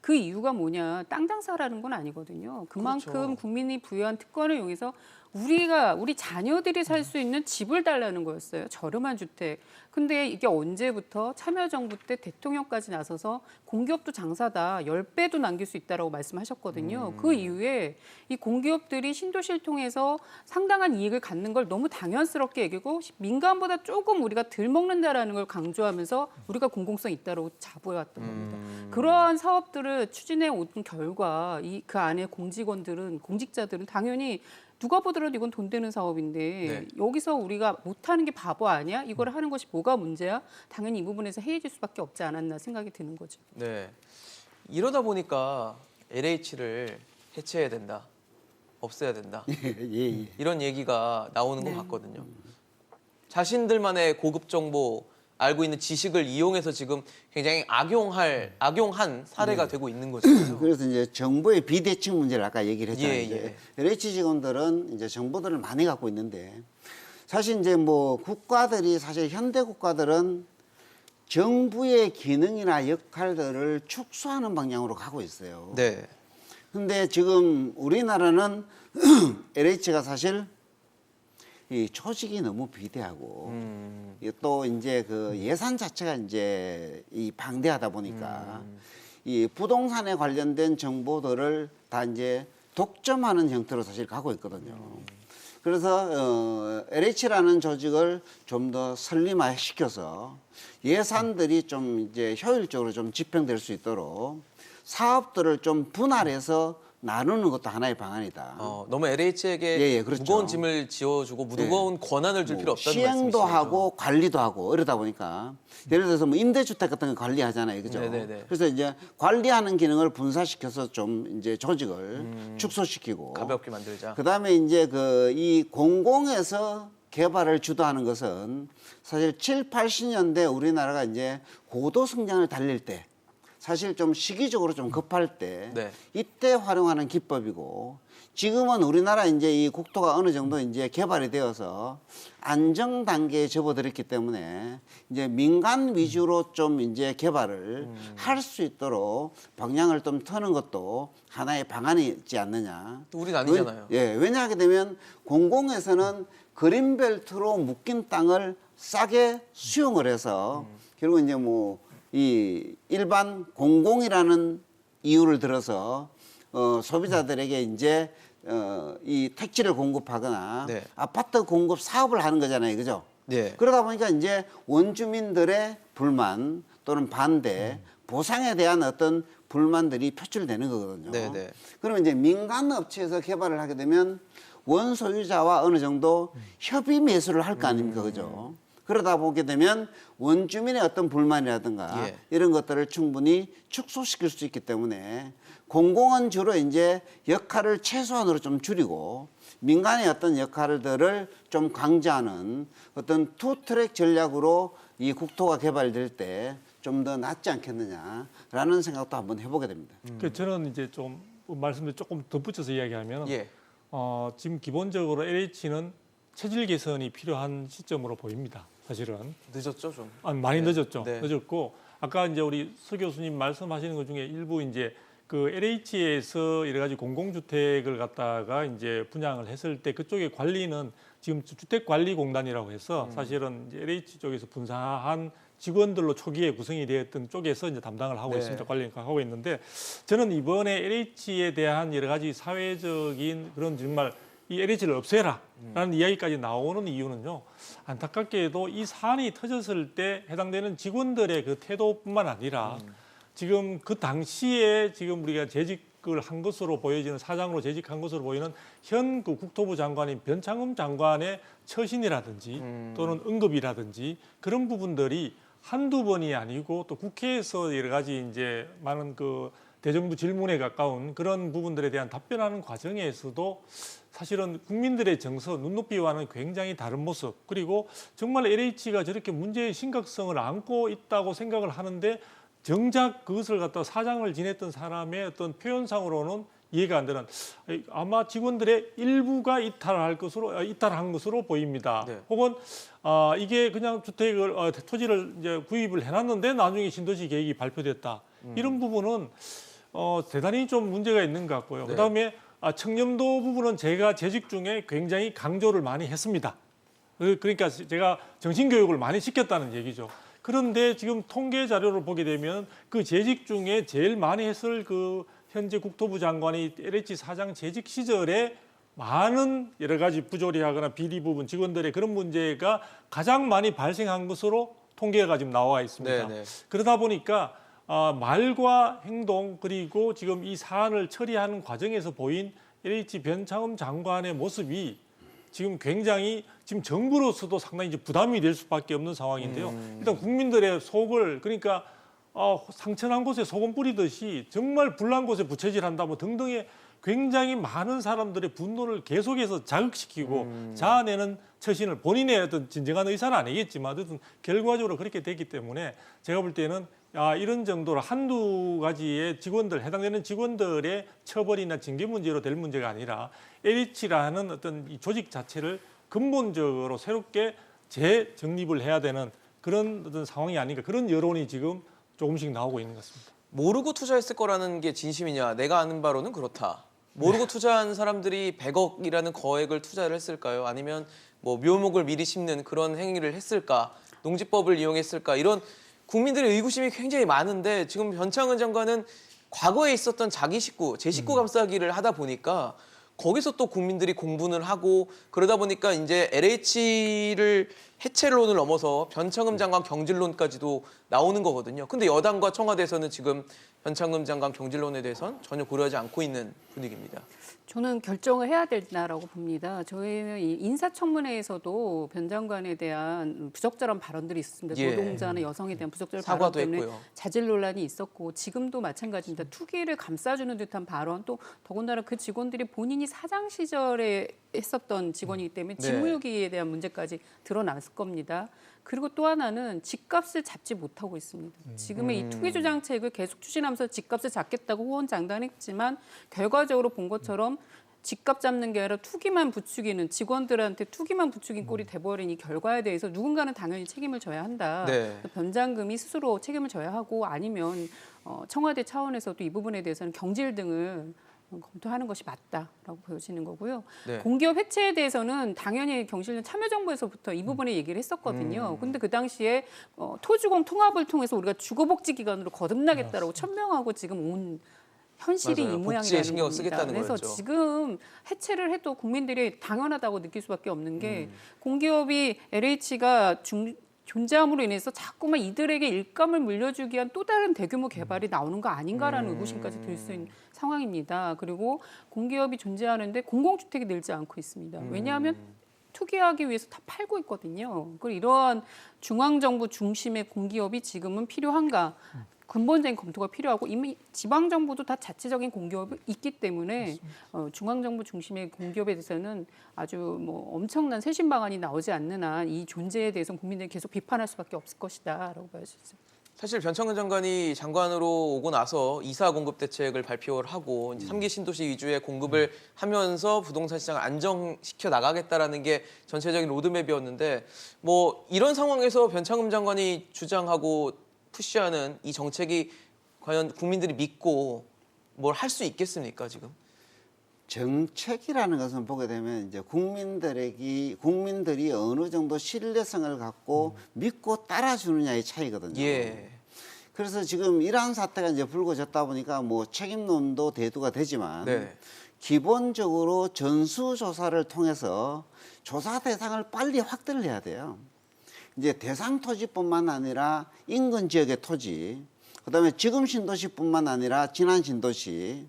그 이유가 뭐냐? 땅 장사라는 건 아니거든요. 그만큼 그렇죠. 국민이 부여한 특권을 이용해서 우리 자녀들이 살 수 있는 집을 달라는 거였어요. 저렴한 주택. 근데 이게 언제부터 참여정부 때 대통령까지 나서서 공기업도 장사다. 10배도 남길 수 있다라고 말씀하셨거든요. 그 이후에 이 공기업들이 신도시를 통해서 상당한 이익을 갖는 걸 너무 당연스럽게 여기고 민간보다 조금 우리가 덜 먹는다라는 걸 강조하면서 우리가 공공성 있다라고 자부해왔던 겁니다. 그러한 사업들을 추진해 온 결과 그 안에 공직자들은 당연히 누가 보더라도 이건 돈 되는 사업인데 네. 여기서 우리가 못하는 게 바보 아니야? 이걸 하는 것이 뭐가 문제야? 당연히 이 부분에서 해이질 수밖에 없지 않았나 생각이 드는 거죠. 네. 이러다 보니까 LH를 해체해야 된다. 없애야 된다. 예. 이런 얘기가 나오는 네. 것 같거든요. 자신들만의 고급 정보, 알고 있는 지식을 이용해서 지금 굉장히 악용한 사례가 되고 있는 거잖아요. 그래서 이제 정부의 비대칭 문제를 아까 얘기를 했잖아요. 예, 이제 LH 직원들은 이제 정보들을 많이 갖고 있는데 사실 이제 뭐 국가들이 사실 현대 국가들은 정부의 기능이나 역할들을 축소하는 방향으로 가고 있어요. 네. 근데 지금 우리나라는 LH가 사실 이 조직이 너무 비대하고 또 이제 그 예산 자체가 이제 이 방대하다 보니까 이 부동산에 관련된 정보들을 다 이제 독점하는 형태로 사실 가고 있거든요. 그래서 LH라는 조직을 좀 더 설림화시켜서 예산들이 좀 이제 효율적으로 좀 집행될 수 있도록 사업들을 좀 분할해서 나누는 것도 하나의 방안이다. 너무 LH에게 예, 그렇죠. 무거운 짐을 지어주고 무거운 권한을 줄 필요 없다는 시행도 말씀이시죠? 하고 관리도 하고 이러다 보니까 예를 들어서 뭐 임대주택 같은 거 관리하잖아요, 그죠? 네네네. 그래서 이제 관리하는 기능을 분산시켜서 좀 이제 조직을 축소시키고 가볍게 만들자. 그다음에 이제 그 이 공공에서 개발을 주도하는 것은 사실 7, 80년대 우리나라가 이제 고도 성장을 달릴 때 사실 좀 시기적으로 좀 급할 때 네. 이때 활용하는 기법이고 지금은 우리나라 이제 이 국토가 어느 정도 이제 개발이 되어서 안정 단계에 접어들었기 때문에 이제 민간 위주로 좀 이제 개발을 할 수 있도록 방향을 좀 트는 것도 하나의 방안이지 않느냐. 우린 아니잖아요. 왜냐하게 되면 공공에서는 그린벨트로 묶인 땅을 싸게 수용을 해서 결국 이제 뭐 이 일반 공공이라는 이유를 들어서 소비자들에게 이제 이 택지를 공급하거나 네. 아파트 공급 사업을 하는 거잖아요, 그죠? 네. 그러다 보니까 이제 원주민들의 불만 또는 반대, 보상에 대한 어떤 불만들이 표출되는 거거든요. 네, 네. 그러면 이제 민간 업체에서 개발을 하게 되면 원소유자와 어느 정도 협의 매수를 할 거 아닙니까, 그죠? 그러다 보게 되면 원주민의 어떤 불만이라든가 예. 이런 것들을 충분히 축소시킬 수 있기 때문에 공공은 주로 이제 역할을 최소한으로 좀 줄이고 민간의 어떤 역할들을 좀 강조하는 어떤 투트랙 전략으로 이 국토가 개발될 때 좀 더 낫지 않겠느냐라는 생각도 한번 해보게 됩니다. 그 저는 이제 좀 말씀을 조금 덧붙여서 이야기하면 예. 지금 기본적으로 LH는 체질 개선이 필요한 시점으로 보입니다. 사실은 늦었죠 좀. 많이 네. 늦었죠. 네. 늦었고 아까 이제 우리 서 교수님 말씀하시는 것 중에 일부 이제 그 LH에서 여러 가지 공공주택을 갖다가 이제 분양을 했을 때 그쪽의 관리는 지금 주택관리공단이라고 해서 사실은 이제 LH 쪽에서 분사한 직원들로 초기에 구성이 되었던 쪽에서 이제 담당을 하고 네. 있습니다. 관리를 하고 있는데 저는 이번에 LH에 대한 여러 가지 사회적인 그런 정말 이 LH를 없애라라는 이야기까지 나오는 이유는요. 안타깝게도 이 사안이 터졌을 때 해당되는 직원들의 그 태도뿐만 아니라 지금 그 당시에 지금 우리가 재직을 한 것으로 보여지는 사장으로 재직한 것으로 보이는 현 그 국토부 장관인 변창흠 장관의 처신이라든지 또는 응급이라든지 그런 부분들이 한두 번이 아니고 또 국회에서 여러 가지 이제 많은 그 대정부 질문에 가까운 그런 부분들에 대한 답변하는 과정에서도 사실은 국민들의 정서, 눈높이와는 굉장히 다른 모습 그리고 정말 LH가 저렇게 문제의 심각성을 안고 있다고 생각을 하는데 정작 그것을 갖다 사장을 지냈던 사람의 어떤 표현상으로는 이해가 안 되는 아마 직원들의 일부가 이탈한 것으로 보입니다. 네. 혹은 이게 그냥 주택을 토지를 이제 구입을 해놨는데 나중에 신도시 계획이 발표됐다. 이런 부분은 대단히 좀 문제가 있는 것 같고요. 네. 그다음에 청렴도 부분은 제가 재직 중에 굉장히 강조를 많이 했습니다. 그러니까 제가 정신교육을 많이 시켰다는 얘기죠. 그런데 지금 통계 자료를 보게 되면 그 재직 중에 제일 많이 했을 그 현재 국토부 장관이 LH 사장 재직 시절에 많은 여러 가지 부조리하거나 비리 부분 직원들의 그런 문제가 가장 많이 발생한 것으로 통계가 지금 나와 있습니다. 네네. 그러다 보니까 말과 행동 그리고 지금 이 사안을 처리하는 과정에서 보인 LH 변창흠 장관의 모습이 지금 굉장히 지금 정부로서도 상당히 이제 부담이 될 수밖에 없는 상황인데요. 일단 국민들의 속을 그러니까 상처난 곳에 소금 뿌리듯이 정말 불난 곳에 부채질한다 뭐 등등의 굉장히 많은 사람들의 분노를 계속해서 자극시키고 자아내는 처신을 본인의 어떤 진정한 의사는 아니겠지만 어쨌든 결과적으로 그렇게 됐기 때문에 제가 볼 때는 이런 정도로 한두 가지의 직원들 해당되는 직원들의 처벌이나 징계 문제로 될 문제가 아니라 LH라는 어떤 이 조직 자체를 근본적으로 새롭게 재정립을 해야 되는 그런 어떤 상황이 아닌가 그런 여론이 지금 조금씩 나오고 있는 것 같습니다. 모르고 투자했을 거라는 게 진심이냐? 내가 아는 바로는 그렇다. 모르고 투자한 사람들이 100억이라는 거액을 투자를 했을까요? 아니면 뭐 묘목을 미리 심는 그런 행위를 했을까? 농지법을 이용했을까? 이런 국민들의 의구심이 굉장히 많은데 지금 변창흠 장관은 과거에 있었던 자기 식구, 제 식구 감싸기를 하다 보니까 거기서 또 국민들이 공분을 하고 그러다 보니까 이제 LH를 해체론을 넘어서 변창흠 장관 경질론까지도 나오는 거거든요. 근데 여당과 청와대에서는 지금 변창흠 장관 경질론에 대해서는 전혀 고려하지 않고 있는 분위기입니다. 저는 결정을 해야 된다라고 봅니다. 저희는 이 인사청문회에서도 변 장관에 대한 부적절한 발언들이 있었습니다. 예. 노동자나 여성에 대한 부적절한 발언 사과도 때문에 했고요. 자질 논란이 있었고 지금도 마찬가지입니다. 투기를 감싸주는 듯한 발언 또 더군다나 그 직원들이 본인이 사장 시절에 했었던 직원이기 때문에 네. 직무유기에 대한 문제까지 드러났을 겁니다. 그리고 또 하나는 집값을 잡지 못하고 있습니다. 지금의 이 투기 주장책을 계속 추진하면서 집값을 잡겠다고 호언장담했지만 결과적으로 본 것처럼 집값 잡는 게 아니라 투기만 부추기는 직원들한테 투기만 부추긴 꼴이 돼버린 이 결과에 대해서 누군가는 당연히 책임을 져야 한다. 네. 변장금이 스스로 책임을 져야 하고 아니면 청와대 차원에서도 이 부분에 대해서는 경질 등을 검토하는 것이 맞다라고 보여지는 거고요. 네. 공기업 해체에 대해서는 당연히 경실련 참여정부에서부터 이 부분에 얘기를 했었거든요. 근데 그 당시에 토주공 통합을 통해서 우리가 주거복지 기관으로 거듭나겠다라고 천명하고 지금 온 현실이 맞아요. 이 복지에 모양이라는 신경을 겁니다. 쓰겠다는 그래서 거였죠. 지금 해체를 해도 국민들이 당연하다고 느낄 수밖에 없는 게 공기업이 LH가 존재함으로 인해서 자꾸만 이들에게 일감을 물려주기 위한 또 다른 대규모 개발이 나오는 거 아닌가라는 의구심까지 들 수 있는 상황입니다. 그리고 공기업이 존재하는데 공공주택이 늘지 않고 있습니다. 왜냐하면 투기하기 위해서 다 팔고 있거든요. 그리고 이러한 중앙정부 중심의 공기업이 지금은 필요한가? 근본적인 검토가 필요하고 이미 지방정부도 다 자체적인 공기업이 있기 때문에 중앙정부 중심의 공기업에 대해서는 아주 뭐 엄청난 쇄신 방안이 나오지 않는 한 이 존재에 대해서는 국민들이 계속 비판할 수밖에 없을 것이다라고 봐야죠. 사실 변창흠 장관이 장관으로 오고 나서 2사 공급 대책을 발표를 하고 이제 3기 신도시 위주의 공급을 하면서 부동산 시장을 안정시켜 나가겠다라는 게 전체적인 로드맵이었는데 뭐 이런 상황에서 변창흠 장관이 주장하고 푸시하는 이 정책이 과연 국민들이 믿고 뭘 할 수 있겠습니까 지금? 정책이라는 것은 보게 되면 이제 국민들이 어느 정도 신뢰성을 갖고 믿고 따라주느냐의 차이거든요. 예. 그래서 지금 이러한 사태가 이제 불거졌다 보니까 뭐 책임론도 대두가 되지만 네. 기본적으로 전수조사를 통해서 조사 대상을 빨리 확대를 해야 돼요. 이제 대상 토지뿐만 아니라 인근 지역의 토지, 그다음에 지금 신도시뿐만 아니라 지난 신도시,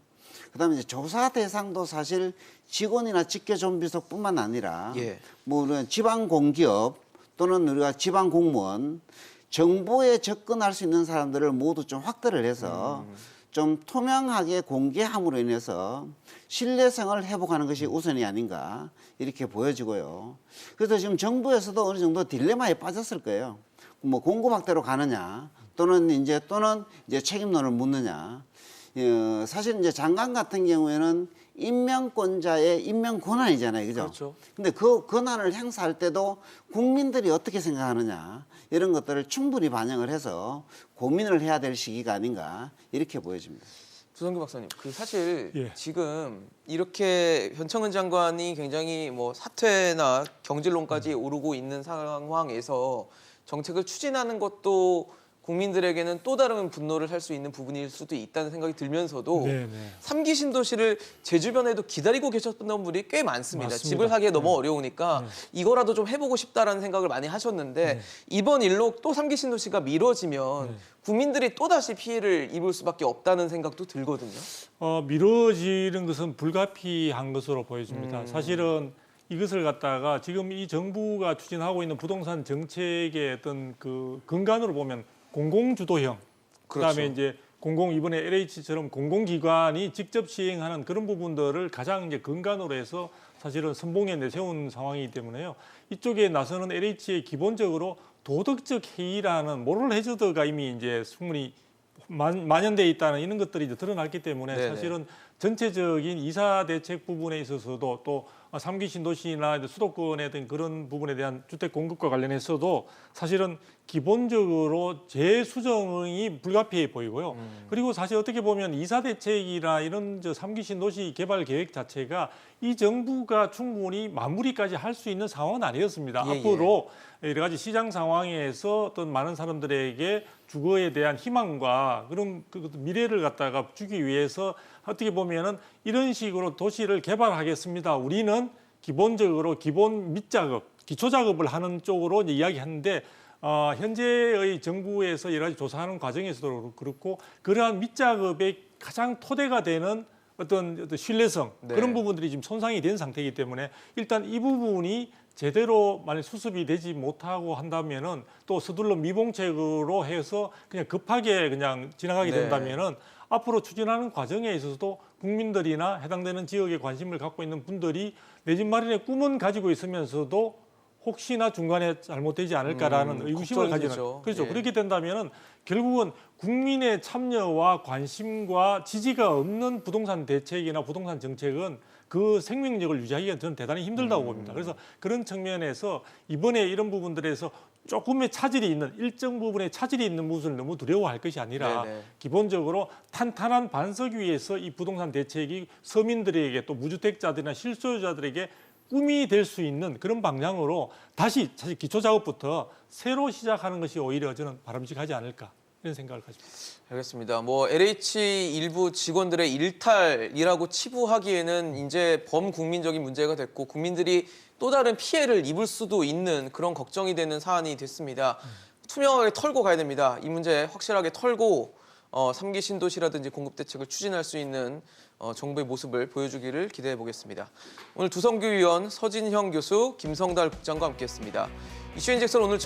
그다음에 이제 조사 대상도 사실 직원이나 직계 좀비속뿐만 아니라 예. 뭐 우리가 지방 공기업 또는 우리가 지방 공무원, 정보에 접근할 수 있는 사람들을 모두 좀 확대를 해서 좀 투명하게 공개함으로 인해서 신뢰성을 회복하는 것이 우선이 아닌가 이렇게 보여지고요. 그래서 지금 정부에서도 어느 정도 딜레마에 빠졌을 거예요. 뭐 공급 확대로 가느냐 또는 이제 책임론을 묻느냐. 사실 이제 장관 같은 경우에는 임명권자의 임명 권한이잖아요, 그죠? 그렇죠. 근데 그 권한을 행사할 때도 국민들이 어떻게 생각하느냐 이런 것들을 충분히 반영을 해서 고민을 해야 될 시기가 아닌가 이렇게 보여집니다. 조성규 박사님, 그 사실 예. 지금 이렇게 변창흠 장관이 굉장히 뭐 사퇴나 경질론까지 오르고 있는 상황에서 정책을 추진하는 것도 국민들에게는 또 다른 분노를 살 수 있는 부분일 수도 있다는 생각이 들면서도 네네. 3기 신도시를 제 주변에도 기다리고 계셨던 분들이 꽤 많습니다. 맞습니다. 집을 하기에 너무 어려우니까 이거라도 좀 해보고 싶다라는 생각을 많이 하셨는데 이번 일로 또 3기 신도시가 미뤄지면 국민들이 또다시 피해를 입을 수밖에 없다는 생각도 들거든요. 미뤄지는 것은 불가피한 것으로 보여집니다. 사실은 이것을 갖다가 지금 이 정부가 추진하고 있는 부동산 정책의 어떤 그 근간으로 보면 공공주도형, 그다음에 그렇죠. 이제 이번에 LH처럼 공공기관이 직접 시행하는 그런 부분들을 가장 이제 근간으로 해서 사실은 선봉에 내세운 상황이기 때문에요. 이쪽에 나서는 LH의 기본적으로 도덕적 해이라는 모럴 해저드가 이미 이제 충분히 만연돼 있다는 이런 것들이 이제 드러났기 때문에 네네. 사실은 전체적인 이사 대책 부분에 있어서도 또 3기 신도시나 이제 수도권의 등 그런 부분에 대한 주택 공급과 관련해서도 사실은 기본적으로 재수정이 불가피해 보이고요. 그리고 사실 어떻게 보면 이사 대책이나 이런 3기 신도시 개발 계획 자체가 이 정부가 충분히 마무리까지 할 수 있는 상황은 아니었습니다. 예, 앞으로 여러 가지 시장 상황에서 어떤 많은 사람들에게 주거에 대한 희망과 그런 그 미래를 갖다가 주기 위해서 어떻게 보면은 이런 식으로 도시를 개발하겠습니다. 우리는 기본적으로 기본 밑작업, 기초 작업을 하는 쪽으로 이제 이야기하는데 현재의 정부에서 여러 가지 조사하는 과정에서도 그렇고 그러한 밑작업의 가장 토대가 되는 어떤 신뢰성 네. 그런 부분들이 지금 손상이 된 상태이기 때문에 일단 이 부분이 제대로 만약 수습이 되지 못하고 한다면은 또 서둘러 미봉책으로 해서 그냥 급하게 그냥 지나가게 네. 된다면은 앞으로 추진하는 과정에 있어서도 국민들이나 해당되는 지역에 관심을 갖고 있는 분들이 내 집 마련의 꿈은 가지고 있으면서도 혹시나 중간에 잘못되지 않을까라는 의구심을 걱정이 가지는 되죠. 그렇죠. 예. 그렇게 된다면은 결국은 국민의 참여와 관심과 지지가 없는 부동산 대책이나 부동산 정책은 그 생명력을 유지하기가 저는 대단히 힘들다고 봅니다. 그래서 그런 측면에서 이번에 이런 부분들에서 조금의 차질이 있는 일정 부분의 차질이 있는 부분을 너무 두려워할 것이 아니라 네네. 기본적으로 탄탄한 반석 위에서 이 부동산 대책이 서민들에게 또 무주택자들이나 실소유자들에게 꿈이 될 수 있는 그런 방향으로 다시 사실 기초 작업부터 새로 시작하는 것이 오히려 저는 바람직하지 않을까 이런 생각을 가집니다. 알겠습니다. 뭐 LH 일부 직원들의 일탈이라고 치부하기에는 이제 범국민적인 문제가 됐고 국민들이 또 다른 피해를 입을 수도 있는 그런 걱정이 되는 사안이 됐습니다. 투명하게 털고 가야 됩니다. 이 문제 확실하게 털고 3기 신도시라든지 공급 대책을 추진할 수 있는 정부의 모습을 보여주기를 기대해 보겠습니다. 오늘 두성규 의원, 서진형 교수, 김성달 국장과 함께했습니다. 이슈 인젝션 오늘